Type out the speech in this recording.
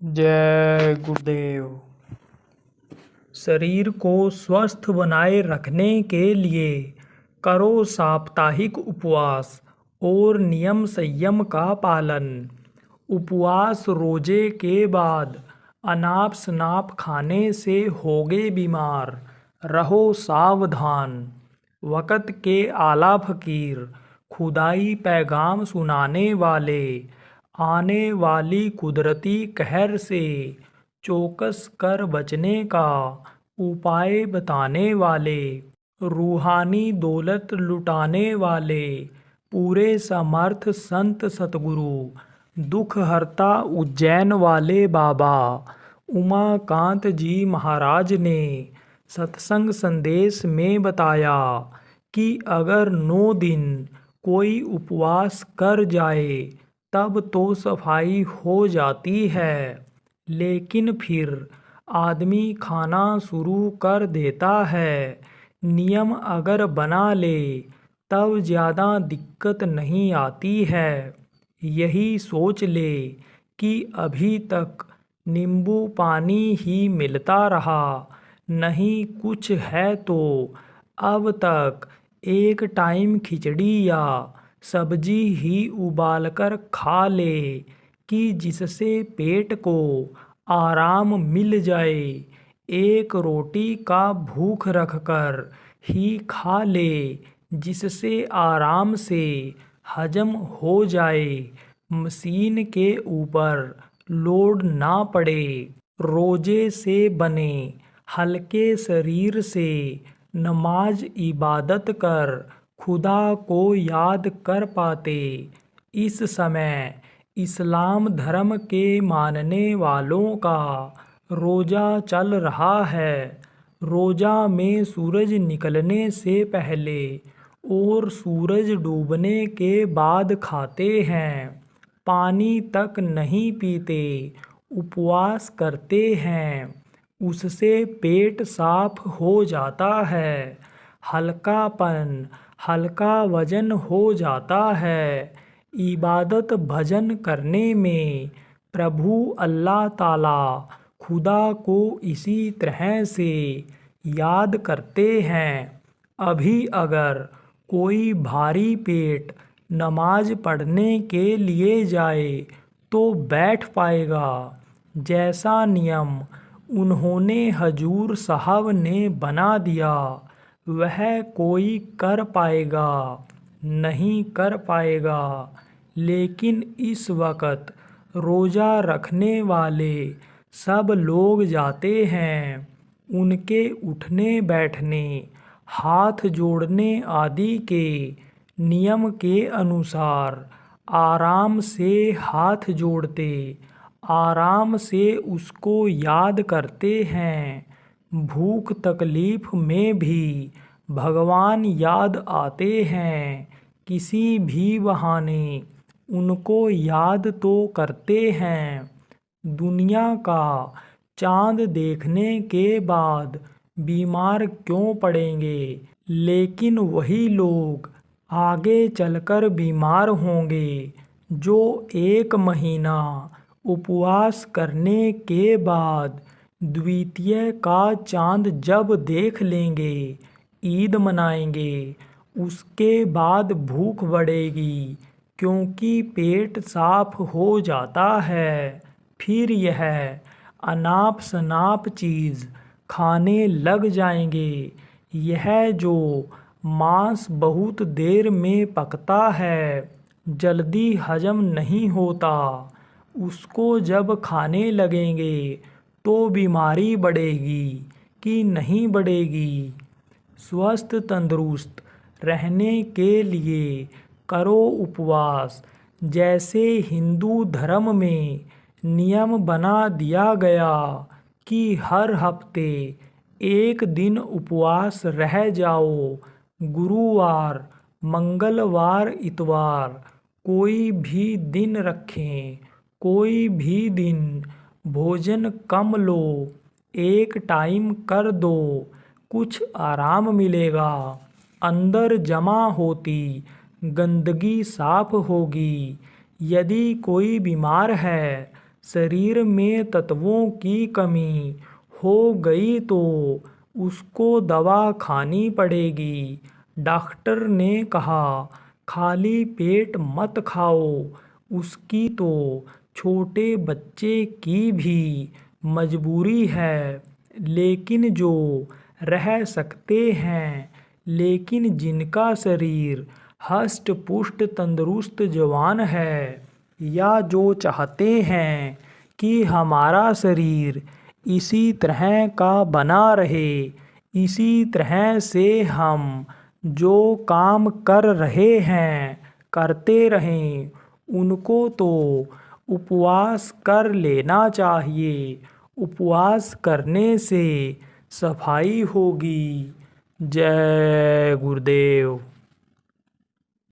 जय गुरुदेव। शरीर को स्वस्थ बनाए रखने के लिए करो साप्ताहिक उपवास और नियम संयम का पालन। उपवास रोजे के बाद अनाप शनाप खाने से होगे बीमार, रहो सावधान। वक़्त के आला फकीर, खुदाई पैगाम सुनाने वाले, आने वाली कुदरती कहर से चौकस कर बचने का उपाय बताने वाले, रूहानी दौलत लुटाने वाले, पूरे समर्थ संत सतगुरु, दुख हरता उज्जैन वाले बाबा उमाकांत जी महाराज ने सत्संग संदेश में बताया कि अगर 9 दिन कोई उपवास कर जाए तब तो सफाई हो जाती है, लेकिन फिर आदमी खाना शुरू कर देता है। नियम अगर बना ले तब ज़्यादा दिक्कत नहीं आती है। यही सोच ले कि अभी तक नींबू पानी ही मिलता रहा, नहीं कुछ है तो अब तक एक टाइम खिचड़ी या सब्जी ही उबालकर खा ले कि जिससे पेट को आराम मिल जाए। एक रोटी का भूख रखकर ही खा ले जिससे आराम से हजम हो जाए, मशीन के ऊपर लोड ना पड़े। रोजे से बने हल्के शरीर से नमाज इबादत कर खुदा को याद कर पाते। इस समय इस्लाम धर्म के मानने वालों का रोज़ा चल रहा है। रोज़ा में सूरज निकलने से पहले और सूरज डूबने के बाद खाते हैं। पानी तक नहीं पीते, उपवास करते हैं। उससे पेट साफ हो जाता है, हल्कापन, हल्का वजन हो जाता है। इबादत भजन करने में प्रभु अल्लाह ताला खुदा को इसी तरह से याद करते हैं। अभी अगर कोई भारी पेट नमाज पढ़ने के लिए जाए तो बैठ पाएगा। जैसा नियम उन्होंने हजूर साहब ने बना दिया वह कोई कर पाएगा नहीं कर पाएगा। लेकिन इस वक्त रोज़ा रखने वाले सब लोग जाते हैं। उनके उठने बैठने, हाथ जोड़ने आदि के नियम के अनुसार आराम से हाथ जोड़ते, आराम से उसको याद करते हैं। भूख तकलीफ में भी भगवान याद आते हैं। किसी भी बहाने उनको याद तो करते हैं। दुनिया का चांद देखने के बाद बीमार क्यों पड़ेंगे, लेकिन वही लोग आगे चलकर बीमार होंगे जो 1 महीना उपवास करने के बाद द्वितीय का चांद जब देख लेंगे, ईद मनाएंगे। उसके बाद भूख बढ़ेगी क्योंकि पेट साफ हो जाता है। फिर यह अनाप शनाप चीज़ खाने लग जाएंगे। यह जो मांस बहुत देर में पकता है, जल्दी हजम नहीं होता, उसको जब खाने लगेंगे तो बीमारी बढ़ेगी कि नहीं बढ़ेगी। स्वस्थ तंदुरुस्त रहने के लिए करो उपवास। जैसे हिंदू धर्म में नियम बना दिया गया कि हर हफ्ते एक दिन उपवास रह जाओ। गुरुवार, मंगलवार, इतवार कोई भी दिन रखें। कोई भी दिन भोजन कम लो, एक टाइम कर दो, कुछ आराम मिलेगा। अंदर जमा होती गंदगी साफ होगी। यदि कोई बीमार है शरीर में तत्वों की कमी हो गई तो उसको दवा खानी पड़ेगी। डॉक्टर ने कहा, खाली पेट मत खाओ। उसकी तो छोटे बच्चे की भी मजबूरी है, लेकिन जो रह सकते हैं, लेकिन जिनका शरीर हष्ट पुष्ट तंदुरुस्त जवान है, या जो चाहते हैं कि हमारा शरीर इसी तरह का बना रहे, इसी तरह से हम जो काम कर रहे हैं करते रहें, उनको तो उपवास कर लेना चाहिए। उपवास करने से सफाई होगी। जय गुरुदेव।